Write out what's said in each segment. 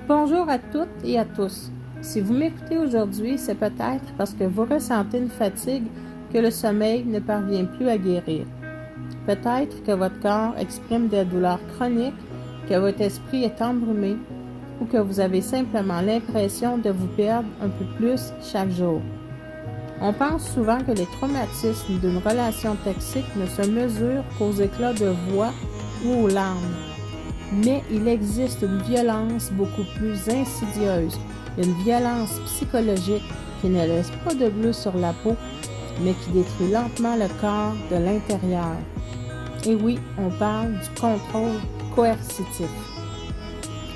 Bonjour à toutes et à tous. Si vous m'écoutez aujourd'hui, c'est peut-être parce que vous ressentez une fatigue que le sommeil ne parvient plus à guérir. Peut-être que votre corps exprime des douleurs chroniques, que votre esprit est embrumé ou que vous avez simplement l'impression de vous perdre un peu plus chaque jour. On pense souvent que les traumatismes d'une relation toxique ne se mesurent qu'aux éclats de voix ou aux larmes. Mais il existe une violence beaucoup plus insidieuse, une violence psychologique qui ne laisse pas de bleu sur la peau, mais qui détruit lentement le corps de l'intérieur. Et oui, on parle du contrôle coercitif.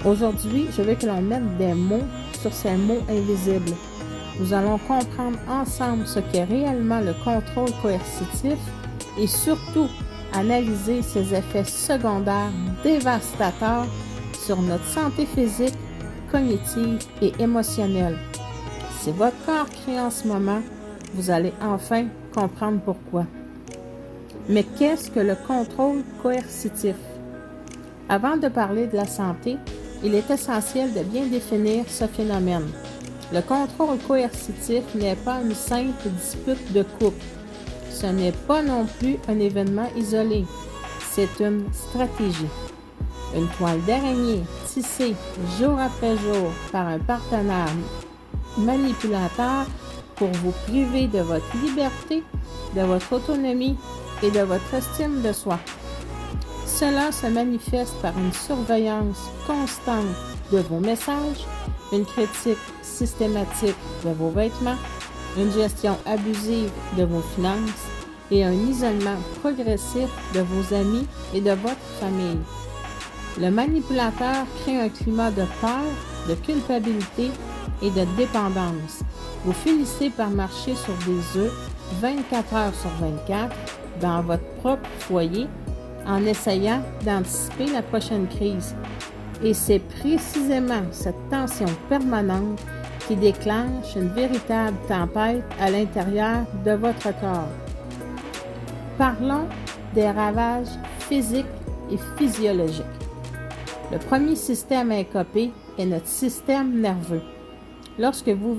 Aujourd'hui, je veux que l'on mette des mots sur ces mots invisibles. Nous allons comprendre ensemble ce qu'est réellement le contrôle coercitif et surtout analyser ses effets secondaires dévastateurs sur notre santé physique, cognitive et émotionnelle. Si votre corps crie en ce moment, vous allez enfin comprendre pourquoi. Mais qu'est-ce que le contrôle coercitif? Avant de parler de la santé, il est essentiel de bien définir ce phénomène. Le contrôle coercitif n'est pas une simple dispute de couple. Ce n'est pas non plus un événement isolé. C'est une stratégie. Une toile d'araignée tissée jour après jour par un partenaire manipulateur pour vous priver de votre liberté, de votre autonomie et de votre estime de soi. Cela se manifeste par une surveillance constante de vos messages, une critique systématique de vos vêtements, une gestion abusive de vos finances et un isolement progressif de vos amis et de votre famille. Le manipulateur crée un climat de peur, de culpabilité et de dépendance. Vous finissez par marcher sur des œufs 24 heures sur 24 dans votre propre foyer en essayant d'anticiper la prochaine crise. Et c'est précisément cette tension permanente qui déclenche une véritable tempête à l'intérieur de votre corps. Parlons des ravages physiques et physiologiques. Le premier système à écoper est notre système nerveux. Lorsque vous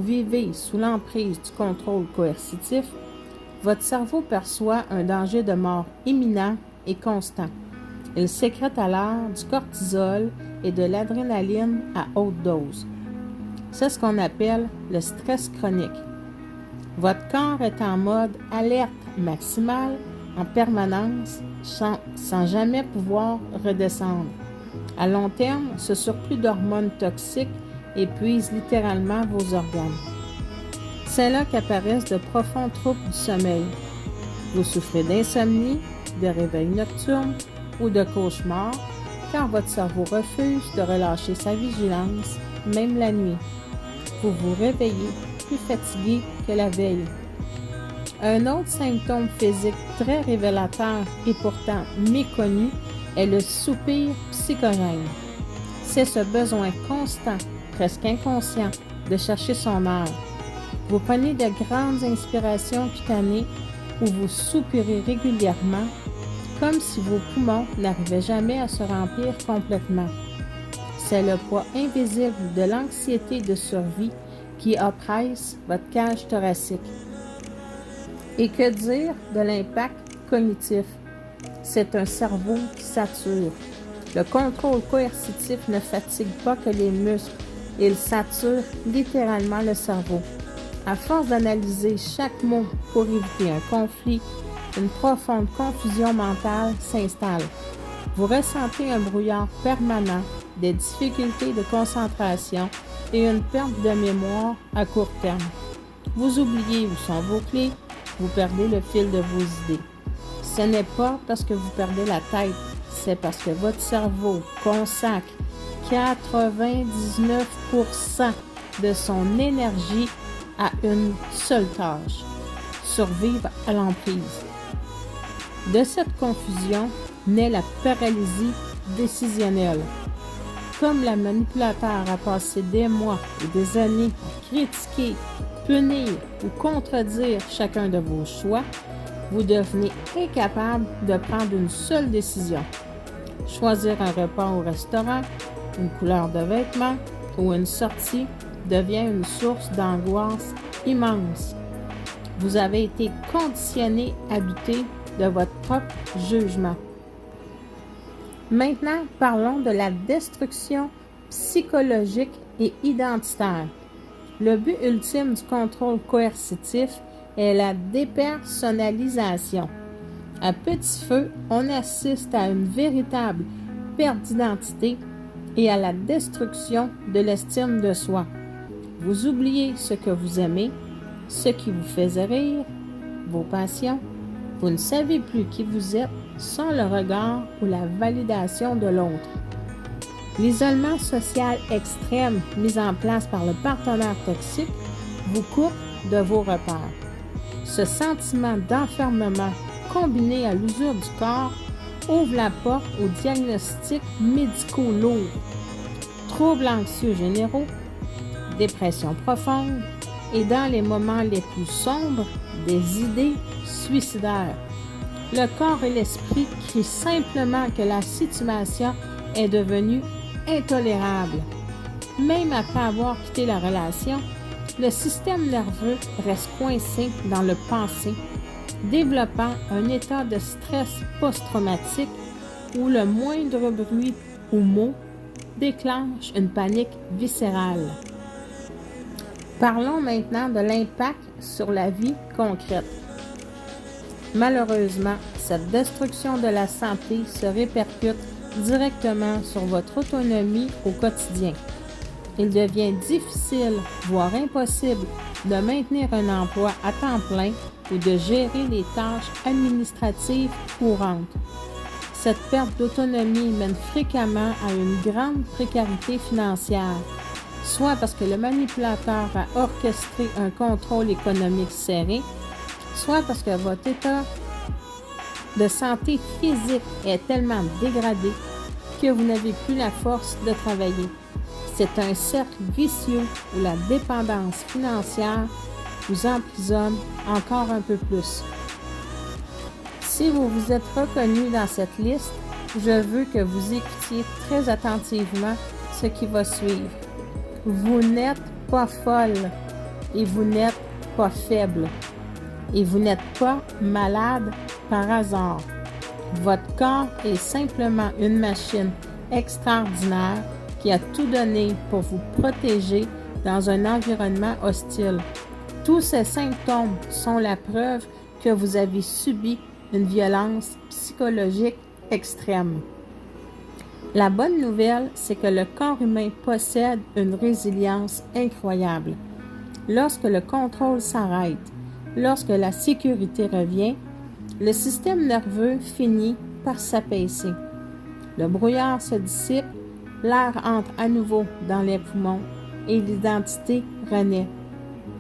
vivez sous l'emprise du contrôle coercitif, votre cerveau perçoit un danger de mort imminent et constant. Il sécrète alors du cortisol et de l'adrénaline à haute dose. C'est ce qu'on appelle le stress chronique. Votre corps est en mode alerte maximale en permanence sans jamais pouvoir redescendre. À long terme, ce surplus d'hormones toxiques épuise littéralement vos organes. C'est là qu'apparaissent de profonds troubles du sommeil. Vous souffrez d'insomnie, de réveils nocturnes ou de cauchemars car votre cerveau refuse de relâcher sa vigilance, même la nuit. Vous vous réveillez plus fatigué que la veille. Un autre symptôme physique très révélateur et pourtant méconnu est le soupir psychogène. C'est ce besoin constant, presque inconscient, de chercher son heure. Vous prenez de grandes inspirations cutanées où vous soupirez régulièrement, comme si vos poumons n'arrivaient jamais à se remplir complètement. C'est le poids invisible de l'anxiété de survie qui oppresse votre cage thoracique. Et que dire de l'impact cognitif? C'est un cerveau qui sature. Le contrôle coercitif ne fatigue pas que les muscles, il sature littéralement le cerveau. À force d'analyser chaque mot pour éviter un conflit, une profonde confusion mentale s'installe. Vous ressentez un brouillard permanent, des difficultés de concentration et une perte de mémoire à court terme. Vous oubliez où sont vos clés, vous perdez le fil de vos idées. Ce n'est pas parce que vous perdez la tête, c'est parce que votre cerveau consacre 99% de son énergie à une seule tâche, survivre à l'emprise. De cette confusion naît la paralysie décisionnelle. Comme le manipulateur a passé des mois et des années à critiquer, punir ou contredire chacun de vos choix, vous devenez incapable de prendre une seule décision. Choisir un repas au restaurant, une couleur de vêtement ou une sortie devient une source d'angoisse immense. Vous avez été conditionné à douter de votre propre jugement. Maintenant, parlons de la destruction psychologique et identitaire. Le but ultime du contrôle coercitif est la dépersonnalisation. À petit feu, on assiste à une véritable perte d'identité et à la destruction de l'estime de soi. Vous oubliez ce que vous aimez, ce qui vous faisait rire, vos passions. Vous ne savez plus qui vous êtes sans le regard ou la validation de l'autre. L'isolement social extrême mis en place par le partenaire toxique vous coupe de vos repères. Ce sentiment d'enfermement combiné à l'usure du corps ouvre la porte aux diagnostics médicaux lourds, troubles anxieux généraux, dépression profonde et dans les moments les plus sombres, des idées suicidaires. Le corps et l'esprit crient simplement que la situation est devenue intolérable. Même après avoir quitté la relation, le système nerveux reste coincé dans le passé, développant un état de stress post-traumatique où le moindre bruit ou mot déclenche une panique viscérale. Parlons maintenant de l'impact sur la vie concrète. Malheureusement, cette destruction de la santé se répercute directement sur votre autonomie au quotidien. Il devient difficile, voire impossible, de maintenir un emploi à temps plein ou de gérer les tâches administratives courantes. Cette perte d'autonomie mène fréquemment à une grande précarité financière, soit parce que le manipulateur a orchestré un contrôle économique serré, soit parce que votre état de santé physique est tellement dégradé que vous n'avez plus la force de travailler. C'est un cercle vicieux où la dépendance financière vous emprisonne encore un peu plus. Si vous vous êtes reconnu dans cette liste, je veux que vous écoutiez très attentivement ce qui va suivre. Vous n'êtes pas folle et vous n'êtes pas faible et vous n'êtes pas malade par hasard. Votre corps est simplement une machine extraordinaire qui a tout donné pour vous protéger dans un environnement hostile. Tous ces symptômes sont la preuve que vous avez subi une violence psychologique extrême. La bonne nouvelle, c'est que le corps humain possède une résilience incroyable. Lorsque le contrôle s'arrête, lorsque la sécurité revient, le système nerveux finit par s'apaiser. Le brouillard se dissipe, l'air entre à nouveau dans les poumons et l'identité renaît.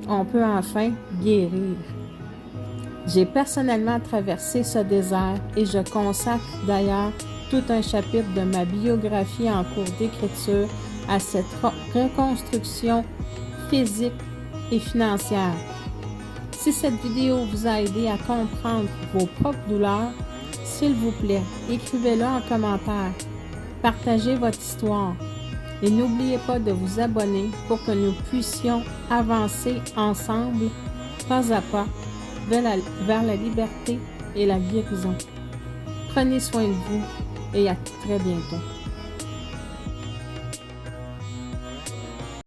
On peut enfin guérir. J'ai personnellement traversé ce désert et je consacre d'ailleurs tout un chapitre de ma biographie en cours d'écriture à cette reconstruction physique et financière. Si cette vidéo vous a aidé à comprendre vos propres douleurs, s'il vous plaît, écrivez-le en commentaire. Partagez votre histoire et n'oubliez pas de vous abonner pour que nous puissions avancer ensemble, pas à pas, vers la liberté et la guérison. Prenez soin de vous et à très bientôt.